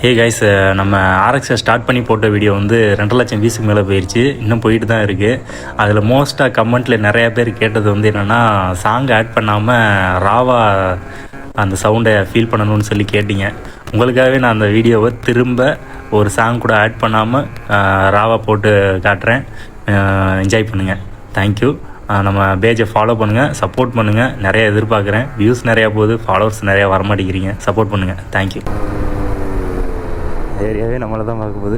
Hey guys, நம்ம ஆர்எக்ஸை start பண்ணி போட்ட வீடியோ வந்து 2 லட்சம் வியூஸுக்கு மேலே போயிடுச்சு. இன்னும் போயிட்டு தான் இருக்குது. அதில் மோஸ்ட்டாக கமெண்ட்டில் நிறையா பேர் கேட்டது வந்து என்னென்னா, சாங் ஆட் பண்ணாமல் ராவா அந்த சவுண்டை ஃபீல் பண்ணணும்னு சொல்லி கேட்டிங்க. உங்களுக்காகவே நான் அந்த வீடியோவை திரும்ப ஒரு சாங் கூட ஆட் பண்ணாமல் ராவா போட்டு காட்டுறேன். என்ஜாய் பண்ணுங்கள். தேங்க்யூ. நம்ம பேஜை ஃபாலோ பண்ணுங்கள், சப்போர்ட் பண்ணுங்கள். நிறையா எதிர்பார்க்குறேன். வியூஸ் நிறையா போகுது, ஃபாலோவர்ஸ் நிறையா வரமாட்டேங்கிறீங்க. சப்போர்ட் பண்ணுங்கள். தேங்க்யூ. ஏரியாவே நம்மளை தான் பார்க்க போகுது.